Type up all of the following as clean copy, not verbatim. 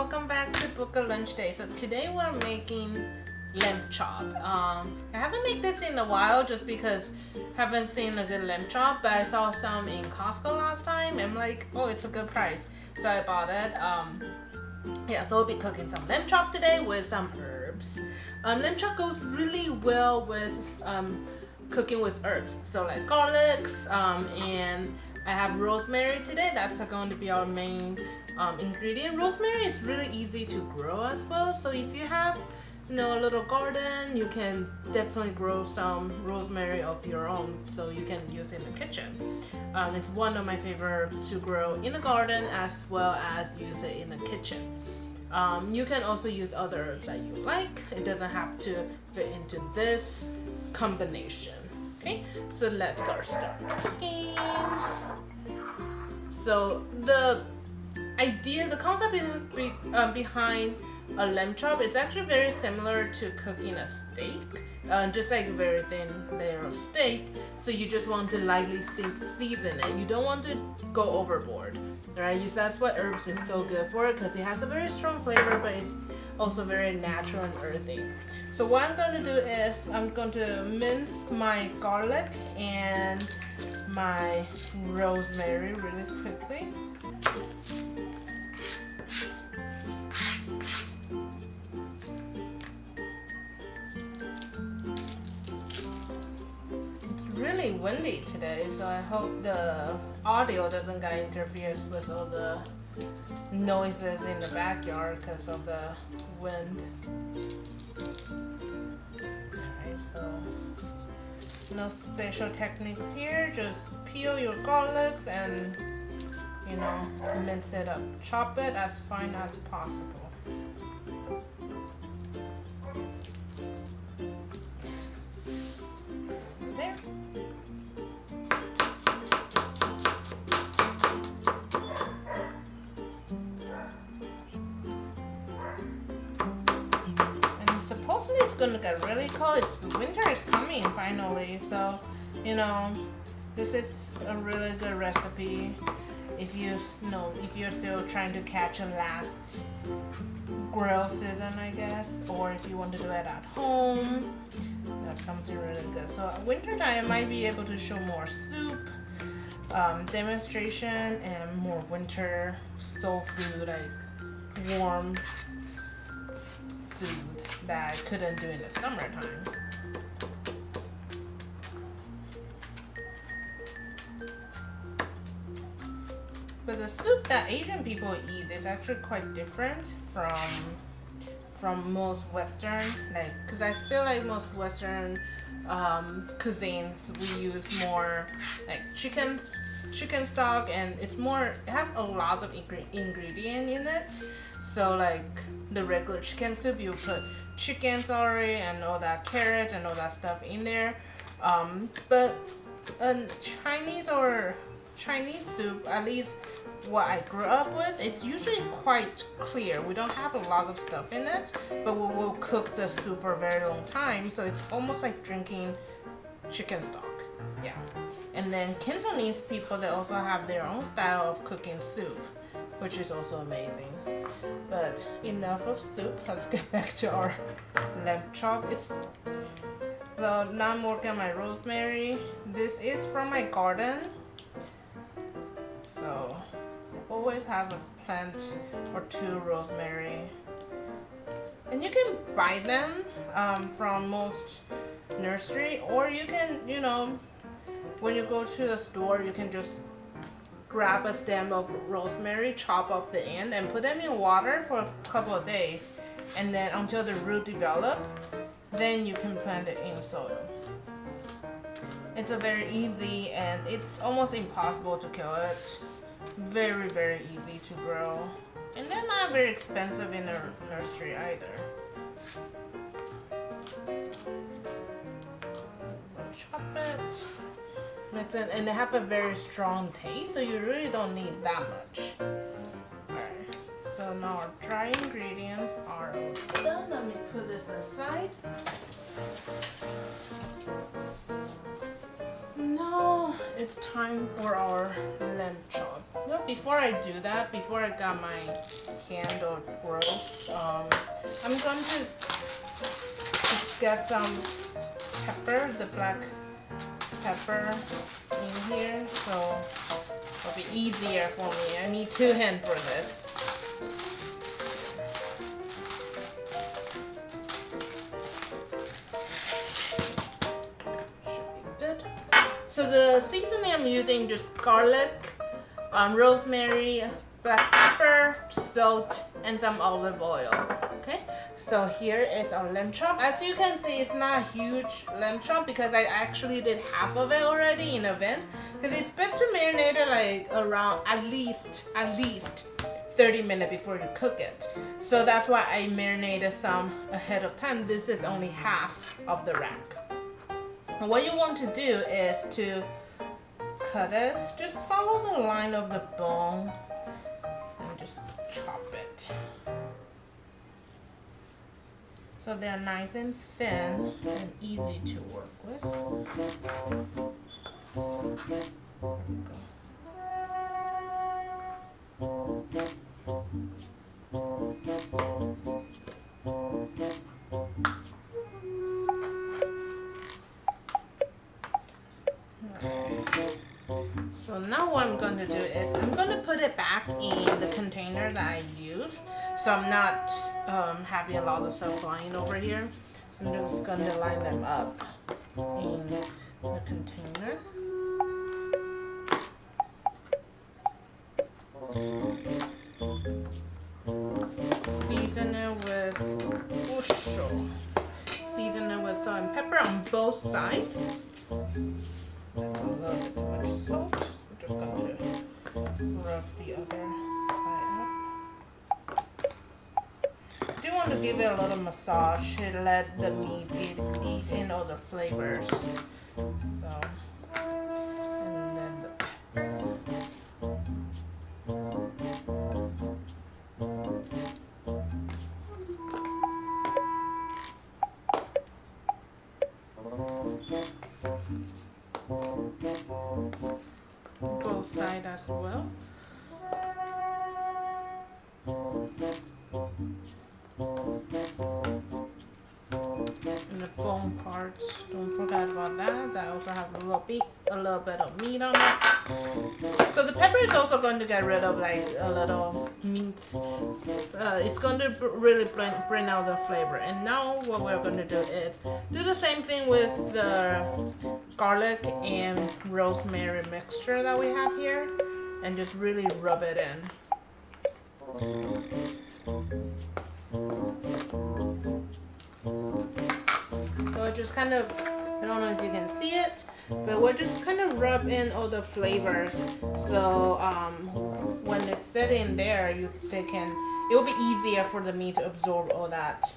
welcome back to Book a Lunch Day. So today we're making lamb chop. I haven't made this in a while just because I haven't seen a good lamb chop, but I saw some in Costco last time and I'm like, oh, it's a good price. So I bought it. Yeah, so we'll be cooking some lamb chop today with some herbs. Lamb chop goes really well with cooking with herbs. So like garlics, and I have rosemary today. That's going to be our main ingredient. Rosemary is really easy to grow as well. So if you have, a little garden, you can definitely grow some rosemary of your own. So you can use it in the kitchen. It's one of my favorites to grow in the garden as well as use it in the kitchen. You can also use other herbs that you like. It doesn't have to fit into this combination. Okay, so let's start cooking. So the concept behind a lamb chop, it's actually very similar to cooking a steak, just like a very thin layer of steak. So you just want to lightly season it. You don't want to go overboard, right? That's what herbs is so good for, because it has a very strong flavor, but it's also very natural and earthy. So what I'm going to do is I'm going to mince my garlic and my rosemary really quickly. It's really windy today, so I hope the audio doesn't get interfered with all the noises in the backyard because of the wind. Alright, so no special techniques here, just peel your garlics and mince it up. Chop it as fine as possible. There. And supposedly it's gonna get really cold. Winter is coming finally, so this is a really good recipe if you're still trying to catch a last grill season, I guess, or if you want to do it at home. That's something really good. So winter time I might be able to show more soup demonstration and more winter soul food, like warm food that I couldn't do in the summertime. But the soup that Asian people eat is actually quite different from most Western, because I feel like most Western cuisines we use more like chicken stock, and it has a lot of ingredient in it. So like the regular chicken soup, you put chicken, celery, and all that carrots and all that stuff in there. But Chinese soup, at least what I grew up with, it's usually quite clear. We don't have a lot of stuff in it, but we will cook the soup for a very long time, so it's almost like drinking chicken stock. Yeah. And then Cantonese people, they also have their own style of cooking soup, which is also amazing. But enough of soup, let's get back to our lamb chop. So now I'm working on my rosemary. This is from my garden. So always have a plant or two rosemary, and you can buy them from most nursery, or you can, when you go to the store, you can just grab a stem of rosemary, chop off the end, and put them in water for a couple of days, and then until the root develop, then you can plant it in soil. It's a very easy, and it's almost impossible to kill it. Very, very easy to grow, and they're not very expensive in a nursery either. Chop it, mix it, and they have a very strong taste, so you really don't need that much. Alright, so now our dry ingredients are done. Let me put this aside. Now it's time for our lamb chop. No, before I do that, before I got my candle roast, I'm going to just get some pepper, the black pepper in here, so it'll be easier for me. I need 2 hands for this. So the seasoning I'm using just garlic, rosemary, black pepper, salt, and some olive oil. Okay, so here is our lamb chop. As you can see, it's not a huge lamb chop because I actually did half of it already in advance. Because it's best to marinate it like around at least 30 minutes before you cook it. So that's why I marinated some ahead of time. This is only half of the rack. And what you want to do is to cut it. Just follow the line of the bone and just chop it. So they're nice and thin and easy to work with. So, there we go. So now what I'm going to do is I'm going to put it back in the container that I use. So I'm not having a lot of stuff flying over here. So I'm just going to line them up in the container. Season it with salt and pepper on both sides. That's a little bit too much salt. We're just going to rub the other side up. I do want to give it a little massage to let the meat eat in all the flavors. So, and then the pepper. Both sides as well. And the bone parts, don't forget about that. That also have a little bit of meat on it. So the pepper is also going to get rid of like a little meat. It's going to really bring out the flavor. And now what we're going to do is do the same thing with the garlic and rosemary mixture that we have here, and just really rub it in. So it just kind of, I don't know if you can see it, but we're just kind of rub in all the flavors. So when it's sitting there, it will be easier for the meat to absorb all that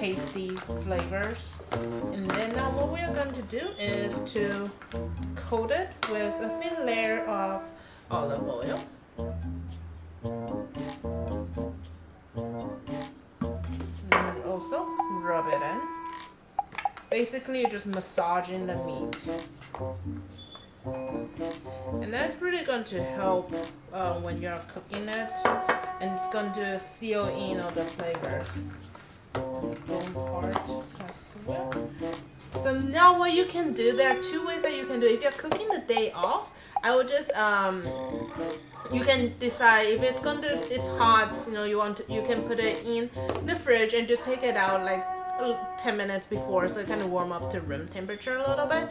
tasty flavors. And then now what we're going to do is to coat it with a thin layer of olive oil. And also rub it in. Basically, you're just massaging the meat. And that's really going to help when you're cooking it. And it's going to seal in all the flavors. Bone part as well. So now what you can do, there are 2 ways that you can do it. If you're cooking the day off, I would just you can decide if it's hot, you can put it in the fridge and just take it out like 10 minutes before, so it kind of warm up to room temperature a little bit.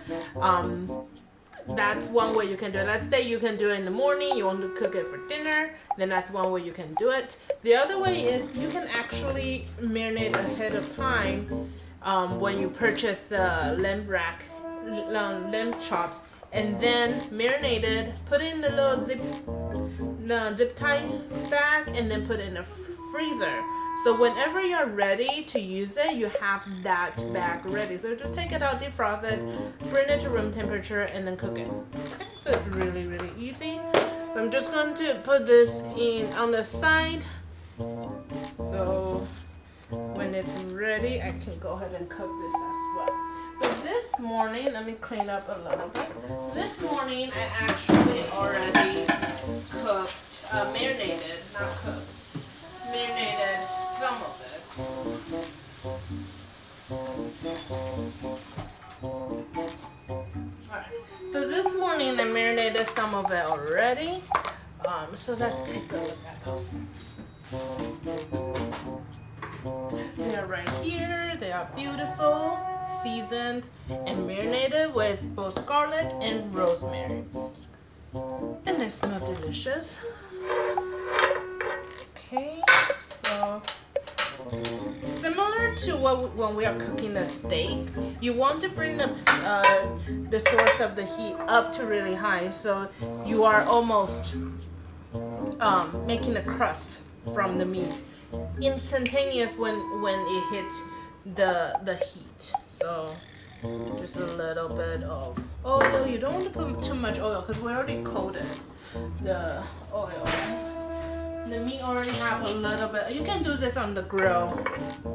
That's one way you can do it. Let's say you can do it in the morning, you want to cook it for dinner, then that's one way you can do it. The other way is you can actually marinate ahead of time when you purchase the lamb chops, and then marinate it, put it in the little zip tie bag, and then put it in the freezer. So whenever you're ready to use it, you have that bag ready. So just take it out, defrost it, bring it to room temperature, and then cook it. Okay, so it's really, really easy. So I'm just going to put this in on the side. So when it's ready, I can go ahead and cook this as well. But this this morning, let me clean up a little bit. This morning, I actually already cooked, marinated, not cooked, marinated some of it. Alright, so this morning I marinated some of it already. So let's take a look at those. They are right here. They are beautiful, seasoned, and marinated with both garlic and rosemary. And they smell delicious. Okay, so similar to when we are cooking a steak, you want to bring the source of the heat up to really high, so you are almost making a crust from the meat instantaneous when it hits the heat. So just a little bit of oil. You don't want to put too much oil because we already coated the oil. The meat already have a little bit. You can do this on the grill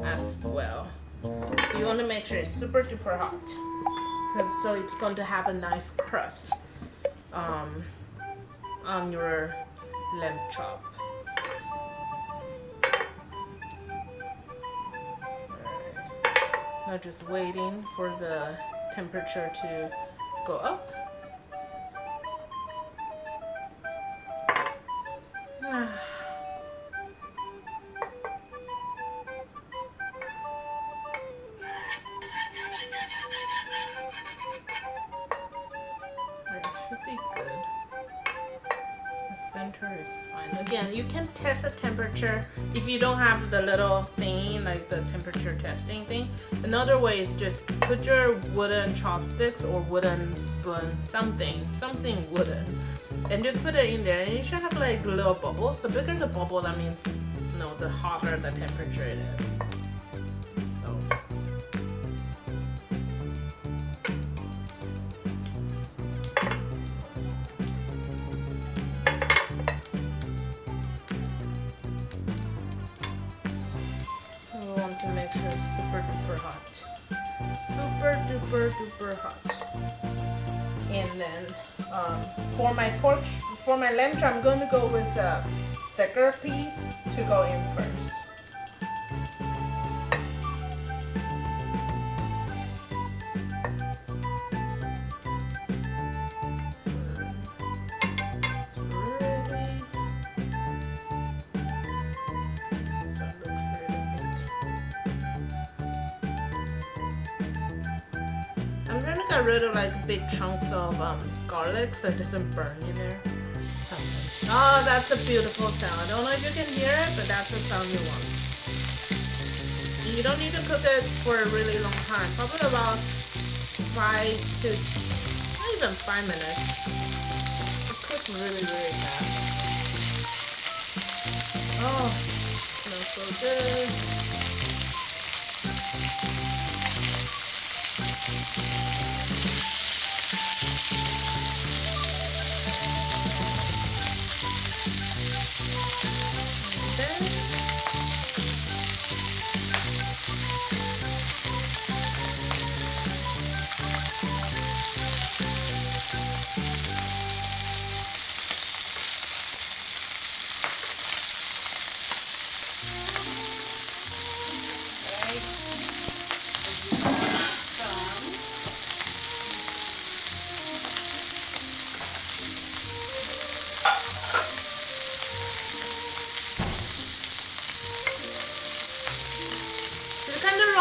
as well. So you want to make sure it's super duper hot, so it's going to have a nice crust on your lamb chop. Now just waiting for the temperature to go up. Should be good. The center is fine. Again, you can test the temperature if you don't have the little thing like the temperature testing thing. Another way is just put your wooden chopsticks or wooden spoon, something wooden, and just put it in there, and you should have like little bubbles. The bigger the bubble, that means the hotter the temperature it is. So. To make sure it's super duper hot. Super duper duper hot. And then for my lamb chop, I'm going to go with a thicker piece to go in first. I'm trying to get rid of like big chunks of garlic so it doesn't burn in there. Oh, that's a beautiful sound. I don't know if you can hear it, but that's the sound you want. You don't need to cook it for a really long time. Probably about 5 to not even 5 minutes. It cooks really, really fast. Oh, smells so good.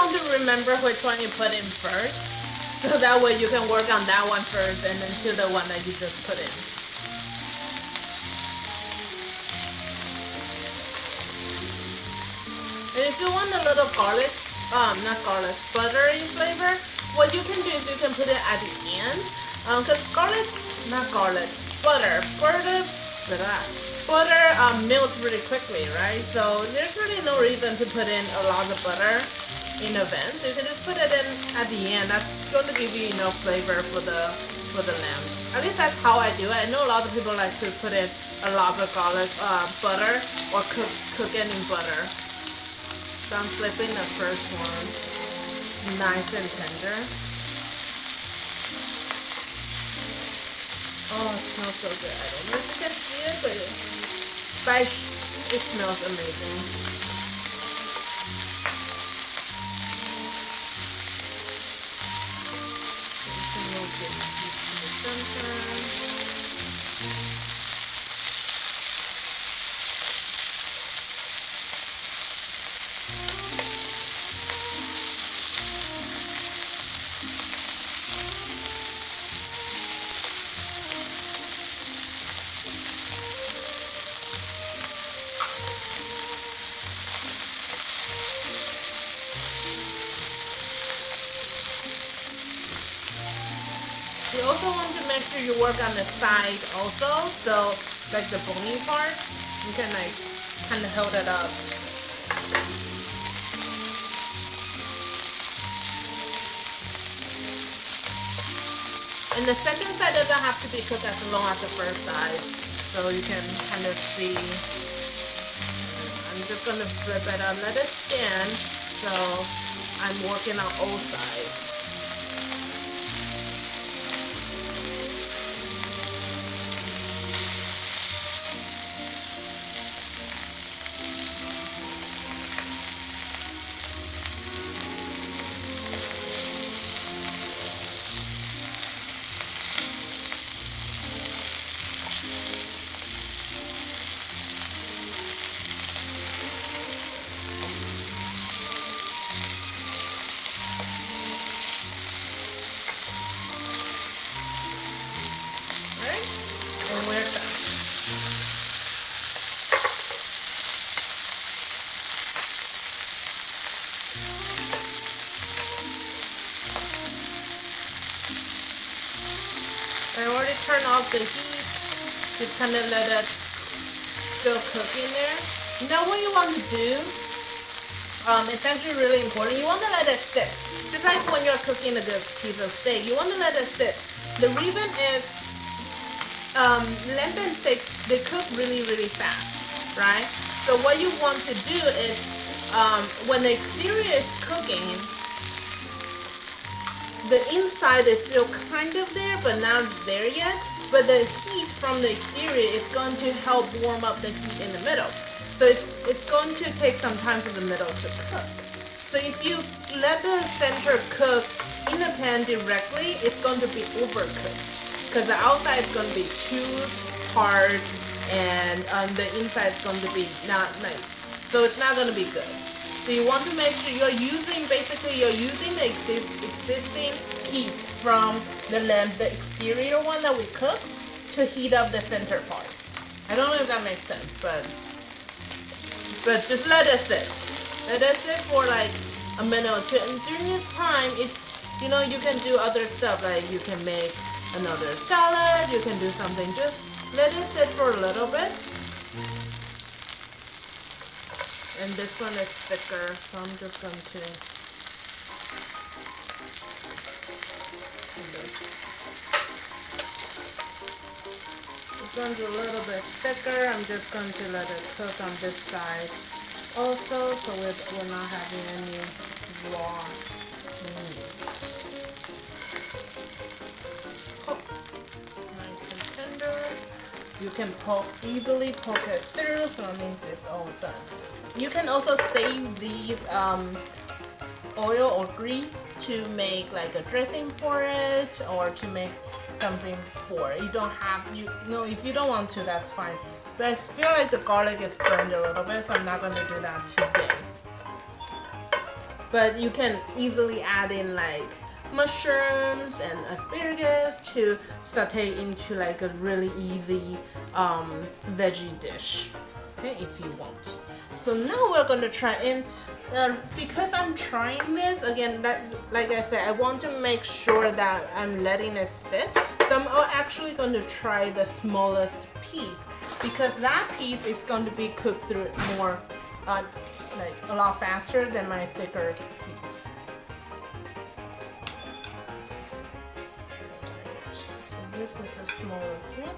To remember which one you put in first, so that way you can work on that one first and then to the one that you just put in. And if you want a little garlic, buttery flavor, what you can do is you can put it at the end, because butter melts really quickly, right? So there's really no reason to put in a lot of butter in advance. You can just put it in at the end. That's going to give you enough flavor for the lamb. At least that's how I do it. I know a lot of people like to put in a lot of garlic, butter, or cook it in butter. So I'm flipping the first one, nice and tender. Oh, it smells so good. I don't know if you can see it, but it smells amazing. You also want to make sure you work on the side also, so like the bony part, you can like kind of hold it up. And the second side doesn't have to be cooked as long as the first side, so you can kind of see. I'm just gonna flip it up, let it stand, so I'm working on all sides. And we're done. I already turned off the heat. Just kind of let it still cook in there. Now what you want to do, it's actually really important. You want to let it sit. Just like when you're cooking a good piece of steak, you want to let it sit. The reason is lamb and steak, they cook really, really fast, right? So what you want to do is when the exterior is cooking, the inside is still kind of there, but not there yet. But the heat from the exterior is going to help warm up the heat in the middle. So it's going to take some time for the middle to cook. So if you let the center cook in the pan directly, it's going to be overcooked. Because the outside is going to be too hard and the inside is going to be not nice. So it's not going to be good. So you want to make sure you're using the existing heat from the lamb, the exterior one that we cooked, to heat up the center part. I don't know if that makes sense, but just let it sit. Let it sit for like a minute or two. And during this time, you can do other stuff, like you can make another salad, you can do something. Just let it sit for a little bit. And this one is thicker, so I'm just going to this one's a little bit thicker. I'm just going to let it cook on this side also, so we're not having any raw meat. You can easily poke it through, so it means it's all done. You can also save these oil or grease to make like a dressing for it, or to make something for it. You don't have, if you don't want to, that's fine. But I feel like the garlic is burned a little bit, so I'm not going to do that today. But you can easily add in like mushrooms and asparagus to saute into like a really easy veggie dish, okay, if you want. So now we're going to try in, because I'm trying this again, like I said, I want to make sure that I'm letting it sit. So I'm actually going to try the smallest piece, because that piece is going to be cooked through more, like a lot faster than my thicker piece. So this is the smallest one.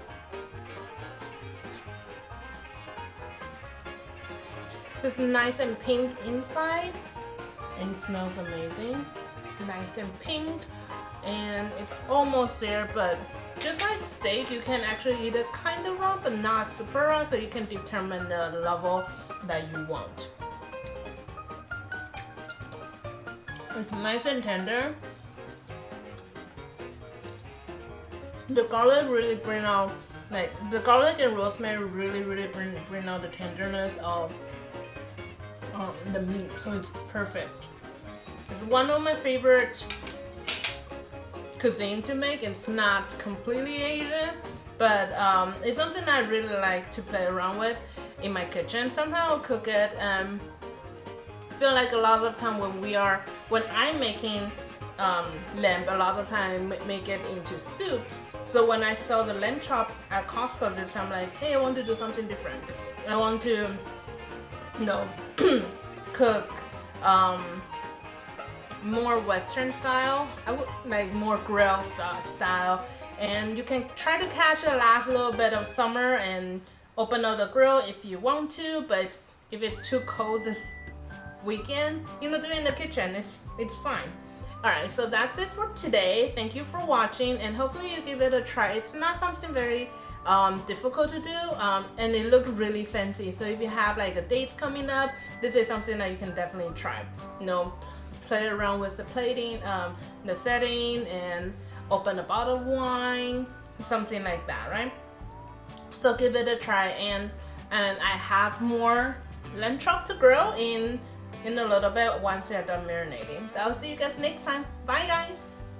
So it's nice and pink inside, and it smells amazing. Nice and pink, and it's almost there, but just like steak, you can actually eat it kind of raw, but not super raw, so you can determine the level that you want. It's nice and tender. The garlic really bring out, like the garlic and rosemary really bring out the tenderness of the meat, so it's perfect. It's one of my favorite cuisine to make. It's not completely Asian, but it's something I really like to play around with in my kitchen. Sometimes I'll cook it. I feel like a lot of time when I'm making lamb, a lot of time make it into soups. So when I saw the lamb chop at Costco this time, I'm like, hey, I want to do something different. I want to, you know, cook more Western style. I would like more grill style, and you can try to catch the last little bit of summer and open up the grill if you want to. But if it's too cold this weekend, you know, do it in the kitchen. It's fine. Alright, so that's it for today. Thank you for watching, and hopefully you give it a try. It's not something very difficult to do, and it looked really fancy. So if you have like a dates coming up, this is something that you can definitely try. You know, play around with the plating, the setting, and open a bottle of wine, something like that, right? So give it a try, and I have more lamb chop to grill in a little bit once they're done marinating. So I'll see you guys next time. Bye guys!